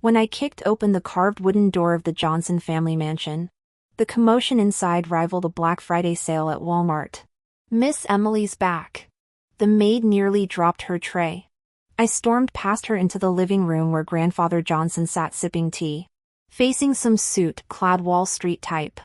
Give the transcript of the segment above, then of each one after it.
When I kicked open the carved wooden door of the Johnson family mansion, the commotion inside rivaled a Black Friday sale at Walmart. Miss Emily's back. The maid nearly dropped her tray. I stormed past her into the living room where Grandfather Johnson sat sipping tea, facing some suit-clad Wall Street type.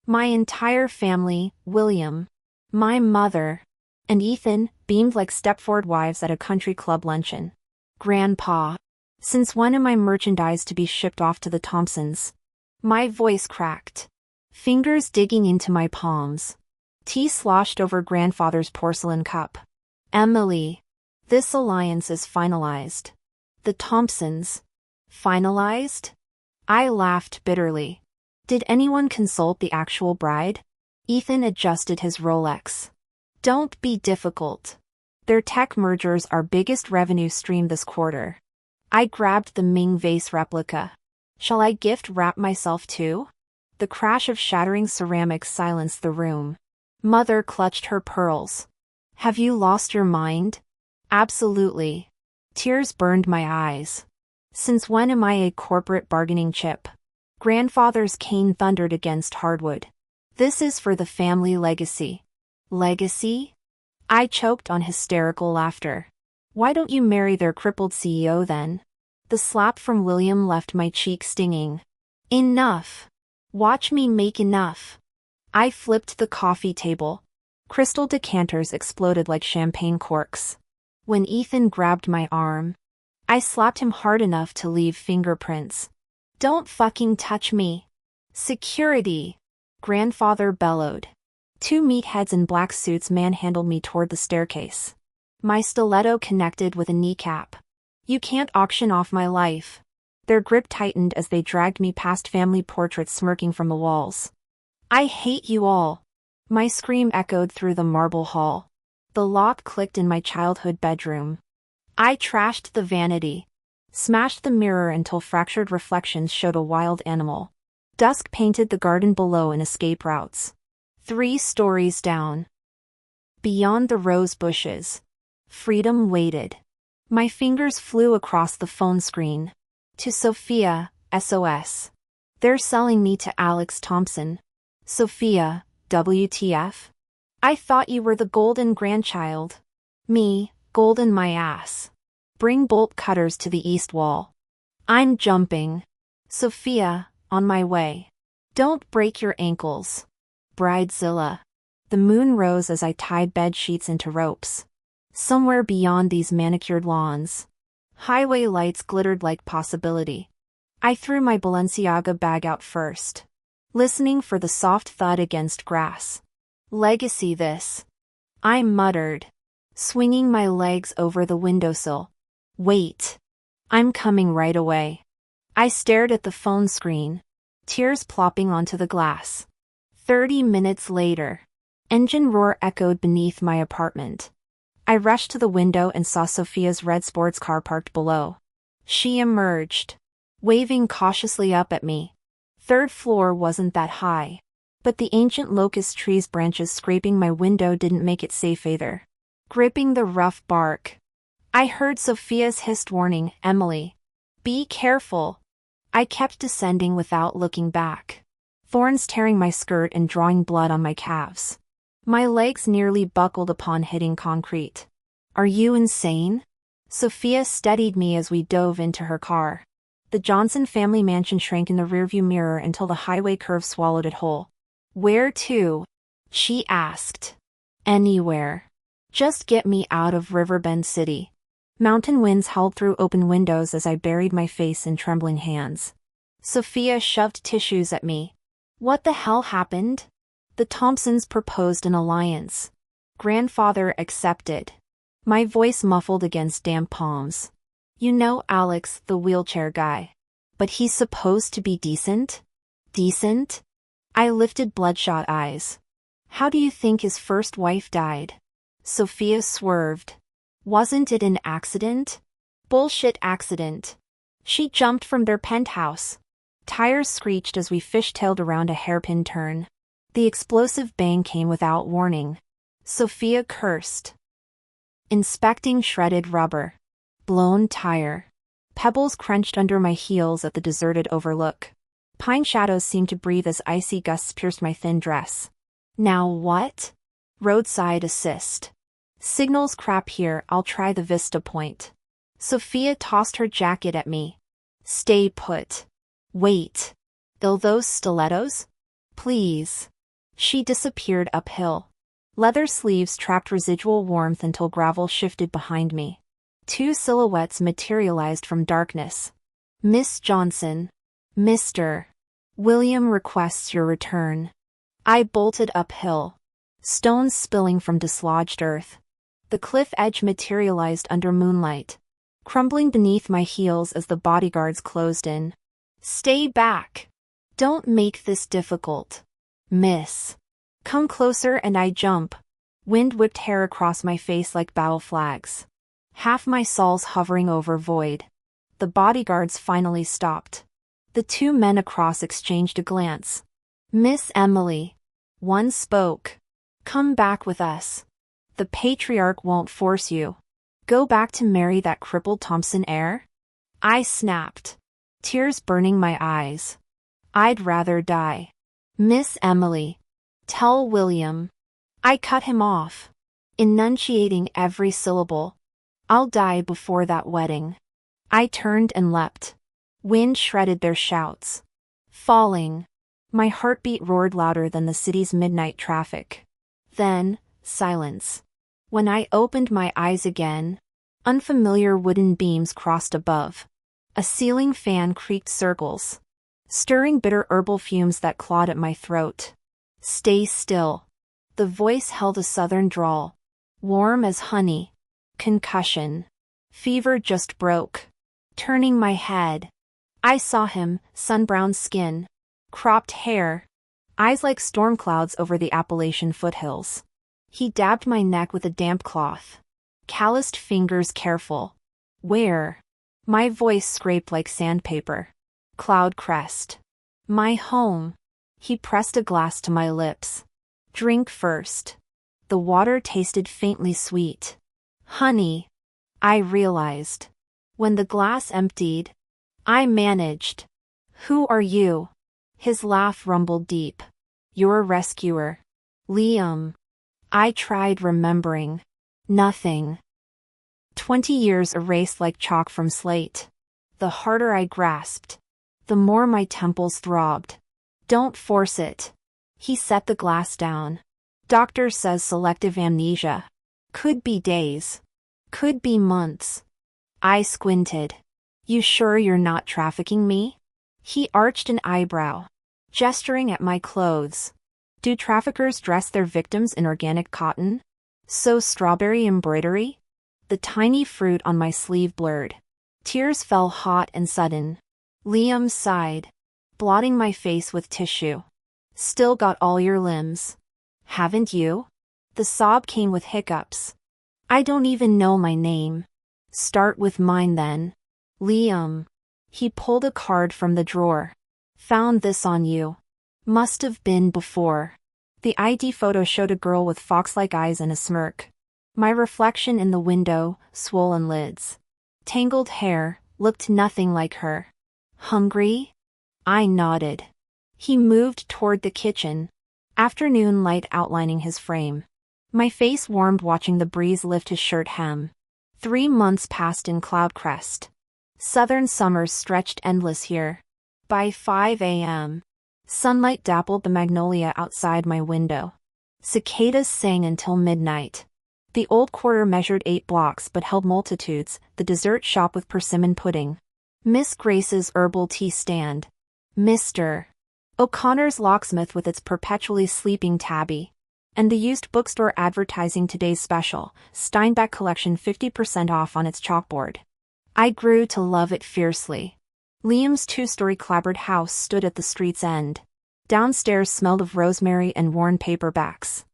My entire family, William, my mother, and Ethan, beamed like Stepford wives at a country club luncheon. Grandpa, since when am I merchandise to be shipped off to the Thompsons? My voice cracked, fingers digging into my palms. Tea sloshed over Grandfather's porcelain cup. Emily, this alliance is finalized. The Thompsons. Finalized? I laughed bitterly. Did anyone consult the actual bride? Ethan adjusted his Rolex. Don't be difficult. Their tech merger's our biggest revenue stream this quarter. I grabbed the Ming vase replica. Shall I gift wrap myself too? The crash of shattering ceramics silenced the room. Mother clutched her pearls. Have you lost your mind? Absolutely. Tears burned my eyes. Since when am I a corporate bargaining chip? Grandfather's cane thundered against hardwood. This is for the family legacy. Legacy? I choked on hysterical laughter. Why don't you marry their crippled CEO then? The slap from William left my cheek stinging. Enough. Watch me make enough. I flipped the coffee table. Crystal decanters exploded like champagne corks. When Ethan grabbed my arm, I slapped him hard enough to leave fingerprints. Don't fucking touch me. Security. Grandfather bellowed. Two meatheads in black suits manhandled me toward the staircase. My stiletto connected with a kneecap. You can't auction off my life. Their grip tightened as they dragged me past family portraits smirking from the walls. I hate you all. My scream echoed through the marble hall. The lock clicked in my childhood bedroom. I trashed the vanity. Smashed the mirror until fractured reflections showed a wild animal. Dusk painted the garden below in escape routes. 3 stories down. Beyond the rose bushes, freedom waited. My fingers flew across the phone screen. To Sophia, SOS. They're selling me to Alex Thompson. Sophia, WTF? I thought you were the golden grandchild. Me, golden my ass. Bring bolt cutters to the east wall. I'm jumping. Sophia, on my way. Don't break your ankles. Bridezilla. The moon rose as I tied bed sheets into ropes. Somewhere beyond these manicured lawns, highway lights glittered like possibility. I threw my Balenciaga bag out first, listening for the soft thud against grass. Legacy this. I muttered, swinging my legs over the windowsill. Wait. I'm coming right away. I stared at the phone screen, tears plopping onto the glass. 30 minutes later, engine roar echoed beneath my apartment. I rushed to the window and saw Sophia's red sports car parked below. She emerged, waving cautiously up at me. 3rd floor wasn't that high, but the ancient locust tree's branches scraping my window didn't make it safe either. Gripping the rough bark, I heard Sophia's hissed warning, Emily. Be careful. I kept descending without looking back. Thorns tearing my skirt and drawing blood on my calves. My legs nearly buckled upon hitting concrete. Are you insane? Sophia steadied me as we dove into her car. The Johnson family mansion shrank in the rearview mirror until the highway curve swallowed it whole. Where to? She asked. Anywhere. Just get me out of Riverbend City. Mountain winds howled through open windows as I buried my face in trembling hands. Sophia shoved tissues at me. What the hell happened? The Thompsons proposed an alliance. Grandfather accepted. My voice muffled against damp palms. You know Alex, the wheelchair guy. But he's supposed to be decent? Decent? I lifted bloodshot eyes. How do you think his first wife died? Sophia swerved. Wasn't it an accident? Bullshit accident. She jumped from their penthouse. Tires screeched as we fishtailed around a hairpin turn. The explosive bang came without warning. Sophia cursed. Inspecting shredded rubber. Blown tire. Pebbles crunched under my heels at the deserted overlook. Pine shadows seemed to breathe as icy gusts pierced my thin dress. Now what? Roadside assist. Signals crap here, I'll try the vista point. Sophia tossed her jacket at me. Stay put. Wait. Those stilettos? Please. She disappeared uphill. Leather sleeves trapped residual warmth until gravel shifted behind me. Two silhouettes materialized from darkness. Miss Johnson. Mr. William requests your return. I bolted uphill. Stones spilling from dislodged earth. The cliff edge materialized under moonlight, crumbling beneath my heels as the bodyguards closed in. Stay back. Don't make this difficult. Miss. Come closer and I jump. Wind whipped hair across my face like battle flags. Half my soul's hovering over void. The bodyguards finally stopped. The two men across exchanged a glance. Miss Emily. One spoke. Come back with us. The patriarch won't force you. Go back to marry that crippled Thompson heir? I snapped. Tears burning my eyes. I'd rather die. Miss Emily. Tell William. I cut him off, enunciating every syllable. I'll die before that wedding. I turned and leapt. Wind shredded their shouts. Falling. My heartbeat roared louder than the city's midnight traffic. Then, silence. When I opened my eyes again, unfamiliar wooden beams crossed above. A ceiling fan creaked circles, stirring bitter herbal fumes that clawed at my throat. Stay still. The voice held a southern drawl. Warm as honey. Concussion. Fever just broke. Turning my head, I saw him, sun-browned skin, cropped hair, eyes like storm clouds over the Appalachian foothills. He dabbed my neck with a damp cloth. Calloused fingers careful. Where? My voice scraped like sandpaper. Cloud crest. My home. He pressed a glass to my lips. Drink first. The water tasted faintly sweet. Honey. I realized. When the glass emptied, I managed. Who are you? His laugh rumbled deep. Your rescuer. Liam. I tried remembering. Nothing. 20 years erased like chalk from slate. The harder I grasped, the more my temples throbbed. Don't force it. He set the glass down. Doctor says selective amnesia. Could be days. Could be months. I squinted. You sure you're not trafficking me? He arched an eyebrow, gesturing at my clothes. Do traffickers dress their victims in organic cotton? Sew strawberry embroidery? The tiny fruit on my sleeve blurred. Tears fell hot and sudden. Liam sighed, blotting my face with tissue. Still got all your limbs. Haven't you? The sob came with hiccups. I don't even know my name. Start with mine then. Liam. He pulled a card from the drawer. Found this on you. Must have been before. The ID photo showed a girl with fox-like eyes and a smirk. My reflection in the window, swollen lids, tangled hair, looked nothing like her. Hungry? I nodded. He moved toward the kitchen, afternoon light outlining his frame. My face warmed watching the breeze lift his shirt hem. 3 months passed in Cloudcrest. Southern summers stretched endless here. By 5 a.m., sunlight dappled the magnolia outside my window. Cicadas sang until midnight. The old quarter measured 8 blocks but held multitudes, the dessert shop with persimmon pudding. Miss Grace's herbal tea stand. Mr. O'Connor's locksmith with its perpetually sleeping tabby. And the used bookstore advertising today's special, Steinbeck collection 50% off on its chalkboard. I grew to love it fiercely. Liam's 2-story clapboard house stood at the street's end. Downstairs smelled of rosemary and worn paperbacks.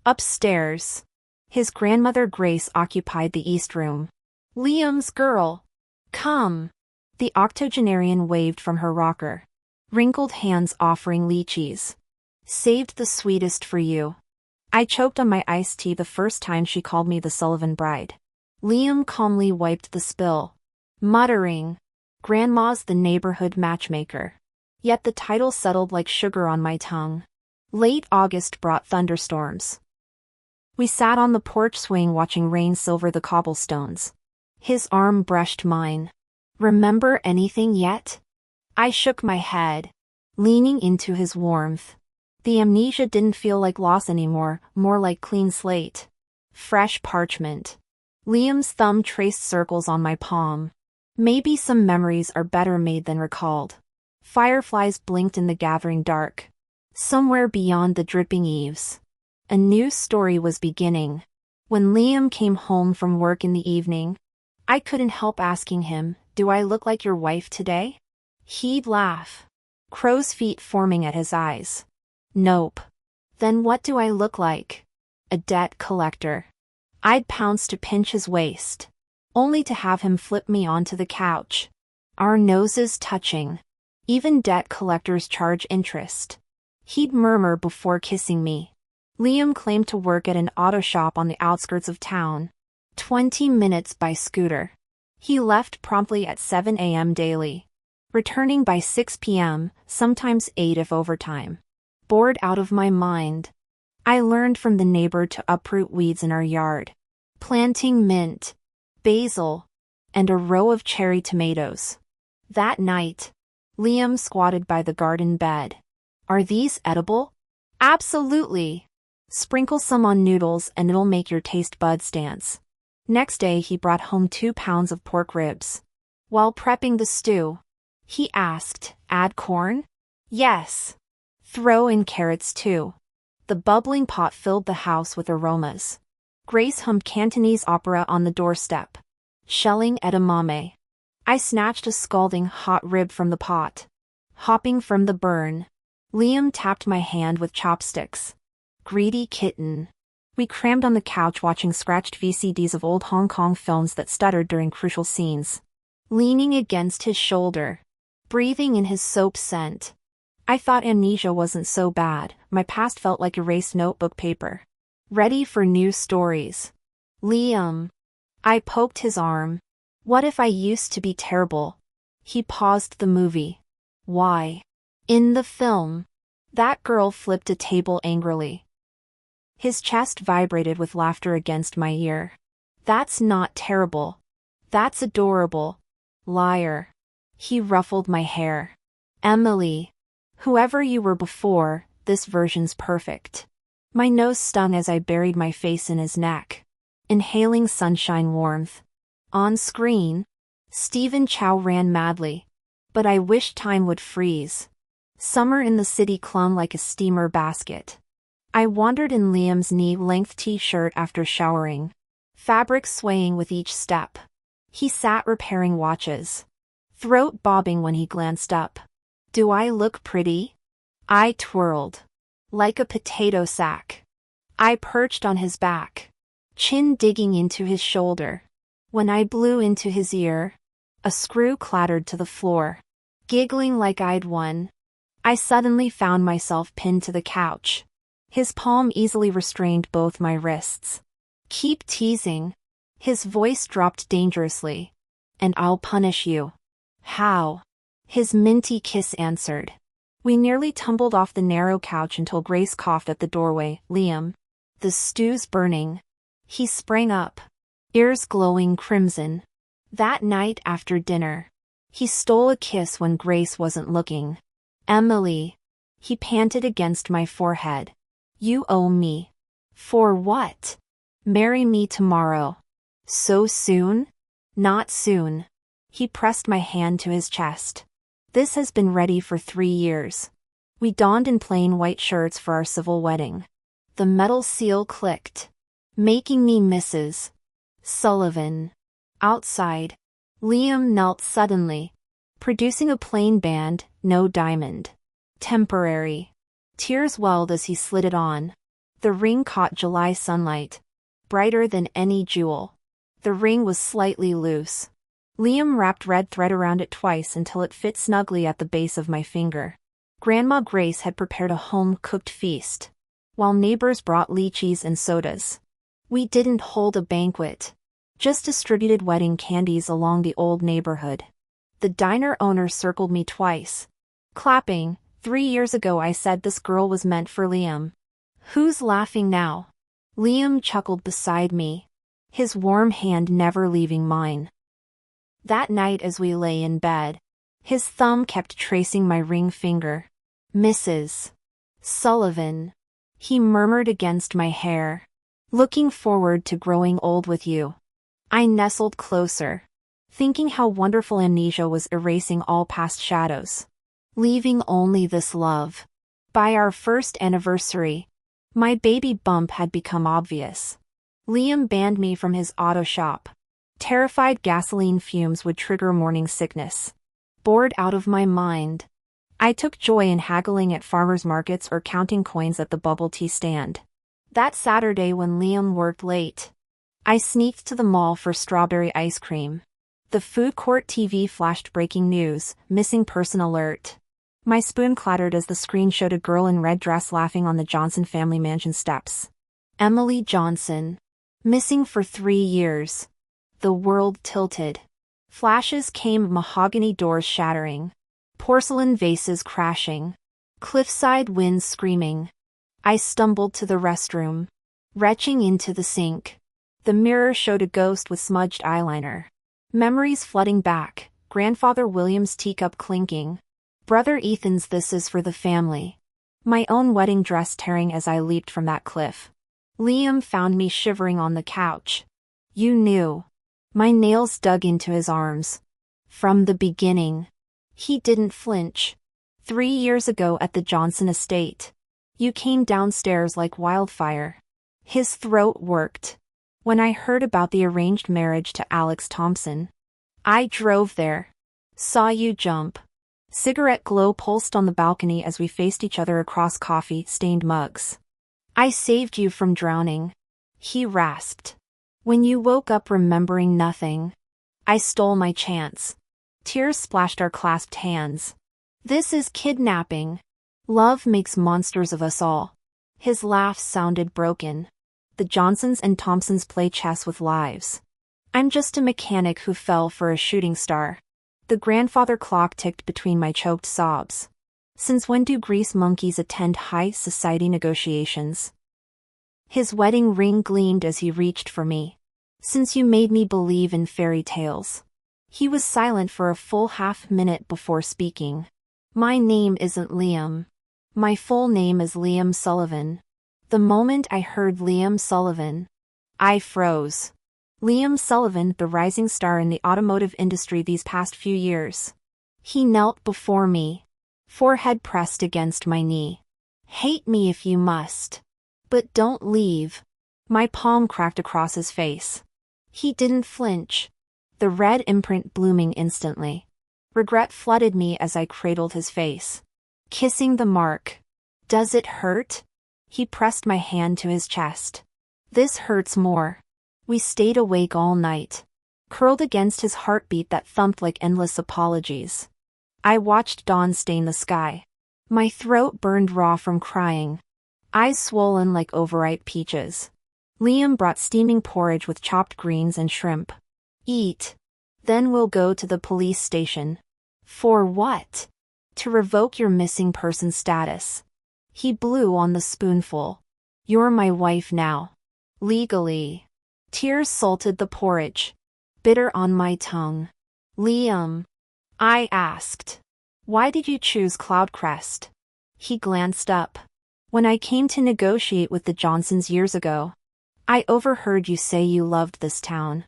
Upstairs, his grandmother Grace occupied the east room. Liam's girl. Come. The octogenarian waved from her rocker. Wrinkled hands offering lychees. Saved the sweetest for you. I choked on my iced tea the first time she called me the Sullivan bride. Liam calmly wiped the spill, muttering, Grandma's the neighborhood matchmaker. Yet the title settled like sugar on my tongue. Late August brought thunderstorms. We sat on the porch swing watching rain silver the cobblestones. His arm brushed mine. "Remember anything yet?" I shook my head, leaning into his warmth. The amnesia didn't feel like loss anymore, more like clean slate. Fresh parchment. Liam's thumb traced circles on my palm. Maybe some memories are better made than recalled. Fireflies blinked in the gathering dark. Somewhere beyond the dripping eaves, a new story was beginning. When Liam came home from work in the evening, I couldn't help asking him, "Do I look like your wife today?" He'd laugh, crow's feet forming at his eyes. "Nope." "Then what do I look like?" "A debt collector." I'd pounce to pinch his waist, only to have him flip me onto the couch. Our noses touching. Even debt collectors charge interest. He'd murmur before kissing me. Liam claimed to work at an auto shop on the outskirts of town. 20 minutes by scooter. He left promptly at 7 a.m. daily, returning by 6 p.m., sometimes 8 if overtime. Bored out of my mind, I learned from the neighbor to uproot weeds in our yard, planting mint, basil, and a row of cherry tomatoes. That night, Liam squatted by the garden bed. "Are these edible?" "Absolutely. Sprinkle some on noodles and it'll make your taste buds dance." Next day he brought home 2 pounds of pork ribs. While prepping the stew, he asked, "Add corn?" "Yes. Throw in carrots too." The bubbling pot filled the house with aromas. Grace hummed Cantonese opera on the doorstep, shelling edamame. I snatched a scalding hot rib from the pot. Hopping from the burn, Liam tapped my hand with chopsticks. Greedy kitten. We crammed on the couch watching scratched VCDs of old Hong Kong films that stuttered during crucial scenes. Leaning against his shoulder, breathing in his soap scent. I thought amnesia wasn't so bad, my past felt like erased notebook paper. Ready for new stories. "Liam." I poked his arm. "What if I used to be terrible?" He paused the movie. "Why?" "In the film, that girl flipped a table angrily." His chest vibrated with laughter against my ear. "That's not terrible. That's adorable." "Liar." He ruffled my hair. "Emily. Whoever you were before, this version's perfect." My nose stung as I buried my face in his neck, inhaling sunshine warmth. On screen, Stephen Chow ran madly. But I wished time would freeze. Summer in the city clung like a steamer basket. I wandered in Liam's knee-length t-shirt after showering, fabric swaying with each step. He sat repairing watches, throat bobbing when he glanced up. "Do I look pretty?" I twirled. Like a potato sack. I perched on his back, chin digging into his shoulder. When I blew into his ear, a screw clattered to the floor. Giggling like I'd won, I suddenly found myself pinned to the couch. His palm easily restrained both my wrists. "Keep teasing." His voice dropped dangerously. "And I'll punish you." "How?" His minty kiss answered. We nearly tumbled off the narrow couch until Grace coughed at the doorway. "Liam, the stew's burning." He sprang up, ears glowing crimson. That night after dinner, he stole a kiss when Grace wasn't looking. "Emily." He panted against my forehead. "You owe me." "For what?" "Marry me tomorrow." "So soon?" "Not soon." He pressed my hand to his chest. "This has been ready for 3 years." We donned in plain white shirts for our civil wedding. The metal seal clicked, making me Mrs. Sullivan. Outside, Liam knelt suddenly, producing a plain band, no diamond. Temporary. Tears welled as he slid it on. The ring caught July sunlight, brighter than any jewel. The ring was slightly loose. Liam wrapped red thread around it twice until it fit snugly at the base of my finger. Grandma Grace had prepared a home-cooked feast, while neighbors brought lychees and sodas. We didn't hold a banquet, just distributed wedding candies along the old neighborhood. The diner owner circled me twice, clapping. 3 years ago I said this girl was meant for Liam. Who's laughing now? Liam chuckled beside me, his warm hand never leaving mine. That night as we lay in bed, his thumb kept tracing my ring finger. Mrs. Sullivan, he murmured against my hair. Looking forward to growing old with you. I nestled closer, thinking how wonderful amnesia was erasing all past shadows, leaving only this love. By our first anniversary, my baby bump had become obvious. Liam banned me from his auto shop. Terrified gasoline fumes would trigger morning sickness. Bored out of my mind, I took joy in haggling at farmers markets or counting coins at the bubble tea stand. That Saturday when Liam worked late, I sneaked to the mall for strawberry ice cream. The food court TV flashed breaking news, missing person alert. My spoon clattered as the screen showed a girl in red dress laughing on the Johnson family mansion steps. Emily Johnson. Missing for 3 years. The world tilted. Flashes came, mahogany doors shattering, porcelain vases crashing, cliffside winds screaming. I stumbled to the restroom, retching into the sink. The mirror showed a ghost with smudged eyeliner. Memories flooding back, grandfather William's teacup clinking. Brother Ethan's "This is for the family." My own wedding dress tearing as I leaped from that cliff. Liam found me shivering on the couch. You knew. My nails dug into his arms. From the beginning. He didn't flinch. 3 years ago at the Johnson estate. You came downstairs like wildfire. His throat worked. When I heard about the arranged marriage to Alex Thompson, I drove there. Saw you jump. Cigarette glow pulsed on the balcony as we faced each other across coffee-stained mugs. I saved you from drowning. He rasped. When you woke up remembering nothing, I stole my chance. Tears splashed our clasped hands. This is kidnapping. Love makes monsters of us all. His laugh sounded broken. The Johnsons and Thompsons play chess with lives. I'm just a mechanic who fell for a shooting star. The grandfather clock ticked between my choked sobs. Since when do grease monkeys attend high society negotiations? His wedding ring gleamed as he reached for me. Since you made me believe in fairy tales. He was silent for a full half-minute before speaking. My name isn't Liam. My full name is Liam Sullivan. The moment I heard Liam Sullivan, I froze. Liam Sullivan, the rising star in the automotive industry these past few years. He knelt before me, forehead pressed against my knee. Hate me if you must. But don't leave. My palm cracked across his face. He didn't flinch. The red imprint blooming instantly. Regret flooded me as I cradled his face. Kissing the mark. Does it hurt? He pressed my hand to his chest. This hurts more. We stayed awake all night. Curled against his heartbeat that thumped like endless apologies. I watched dawn stain the sky. My throat burned raw from crying. Eyes swollen like overripe peaches. Liam brought steaming porridge with chopped greens and shrimp. Eat. Then we'll go to the police station. For what? To revoke your missing person status. He blew on the spoonful. You're my wife now. Legally. Tears salted the porridge. Bitter on my tongue. Liam. I asked. Why did you choose Cloudcrest? He glanced up. When I came to negotiate with the Johnsons years ago, I overheard you say you loved this town.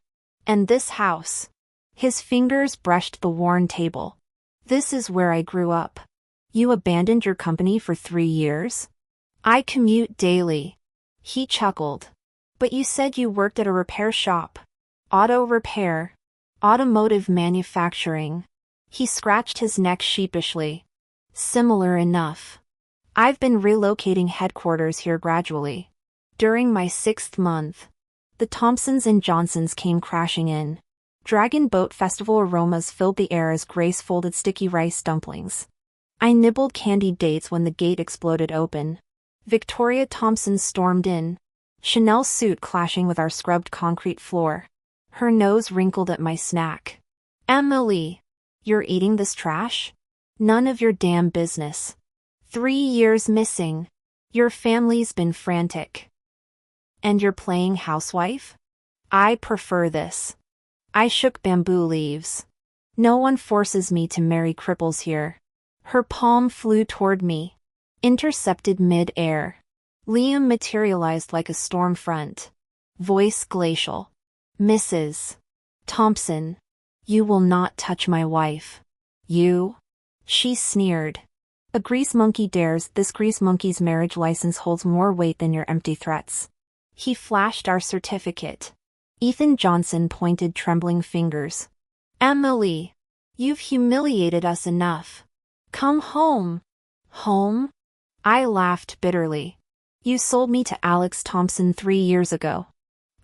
And this house. His fingers brushed the worn table. This is where I grew up. You abandoned your company for 3 years? I commute daily. He chuckled. But you said you worked at a repair shop. Auto repair. Automotive manufacturing. He scratched his neck sheepishly. Similar enough. I've been relocating headquarters here gradually. During my 6th month, the Thompsons and Johnsons came crashing in. Dragon Boat Festival aromas filled the air as Grace folded sticky rice dumplings. I nibbled candied dates when the gate exploded open. Victoria Thompson stormed in, Chanel suit clashing with our scrubbed concrete floor. Her nose wrinkled at my snack. Emily! You're eating this trash? None of your damn business. 3 years missing. Your family's been frantic. And you're playing housewife? I prefer this. I shook bamboo leaves. No one forces me to marry cripples here. Her palm flew toward me. Intercepted mid-air. Liam materialized like a storm front. Voice glacial. Mrs. Thompson. You will not touch my wife. You? She sneered. A grease monkey dares. This grease monkey's marriage license holds more weight than your empty threats. He flashed our certificate. Ethan Johnson pointed trembling fingers. Emily, you've humiliated us enough. Come home. Home? I laughed bitterly. You sold me to Alex Thompson 3 years ago.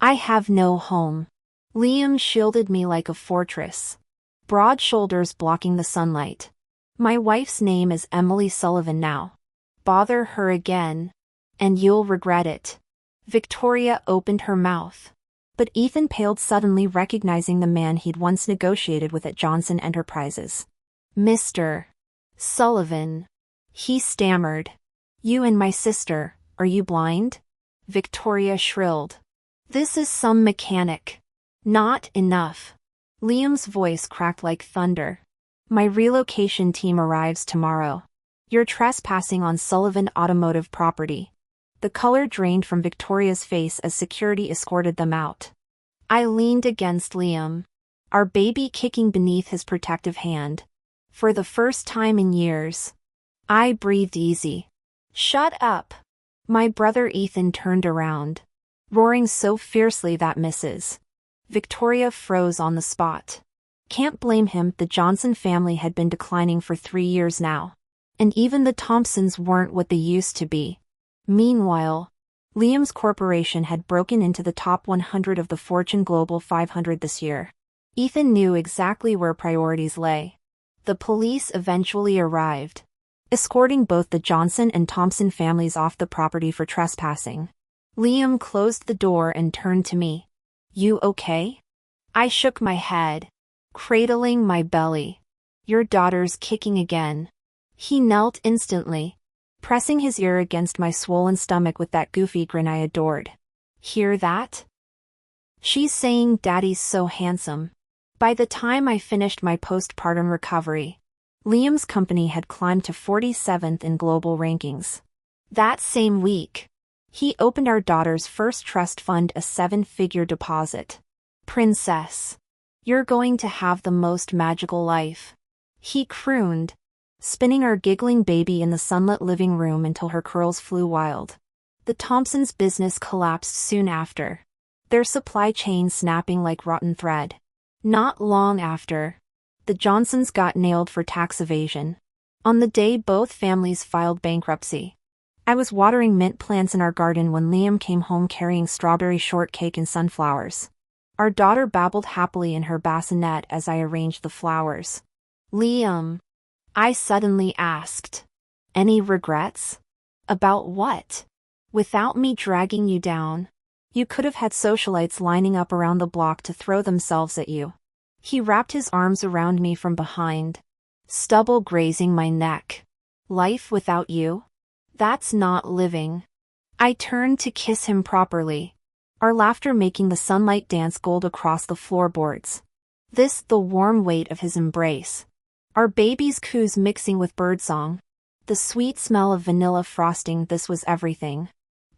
I have no home. Liam shielded me like a fortress. Broad shoulders blocking the sunlight. My wife's name is Emily Sullivan now. Bother her again, and you'll regret it. Victoria opened her mouth. But Ethan paled suddenly, recognizing the man he'd once negotiated with at Johnson Enterprises. Mr. Sullivan. He stammered. You and my sister, are you blind? Victoria shrilled. This is some mechanic. Not enough. Liam's voice cracked like thunder. My relocation team arrives tomorrow. You're trespassing on Sullivan Automotive property. The color drained from Victoria's face as security escorted them out. I leaned against Liam, our baby kicking beneath his protective hand. For the first time in years, I breathed easy. Shut up. My brother Ethan turned around, roaring so fiercely that Mrs. Victoria froze on the spot. Can't blame him. The Johnson family had been declining for 3 years now. And even the Thompsons weren't what they used to be. Meanwhile, Liam's corporation had broken into the top 100 of the Fortune Global 500 this year. Ethan knew exactly where priorities lay. The police eventually arrived, escorting both the Johnson and Thompson families off the property for trespassing. Liam closed the door and turned to me. You okay? I shook my head, cradling my belly. Your daughter's kicking again. He knelt instantly, pressing his ear against my swollen stomach with that goofy grin I adored. Hear that? She's saying Daddy's so handsome. By the time I finished my postpartum recovery, Liam's company had climbed to 47th in global rankings. That same week, he opened our daughter's first trust fund, a 7-figure deposit. Princess, you're going to have the most magical life. He crooned, spinning our giggling baby in the sunlit living room until her curls flew wild. The Thompsons' business collapsed soon after, their supply chain snapping like rotten thread. Not long after, the Johnsons got nailed for tax evasion. On the day both families filed bankruptcy, I was watering mint plants in our garden when Liam came home carrying strawberry shortcake and sunflowers. Our daughter babbled happily in her bassinet as I arranged the flowers. Liam, I suddenly asked, any regrets? About what? Without me dragging you down, you could have had socialites lining up around the block to throw themselves at you. He wrapped his arms around me from behind, stubble grazing my neck. Life without you? That's not living. I turned to kiss him properly, our laughter making the sunlight dance gold across the floorboards. This, the warm weight of his embrace. Our baby's coos mixing with birdsong. The sweet smell of vanilla frosting. This was everything.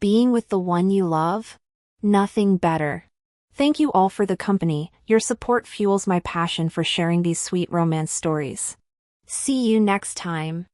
Being with the one you love? Nothing better. Thank you all for the company. Your support fuels my passion for sharing these sweet romance stories. See you next time.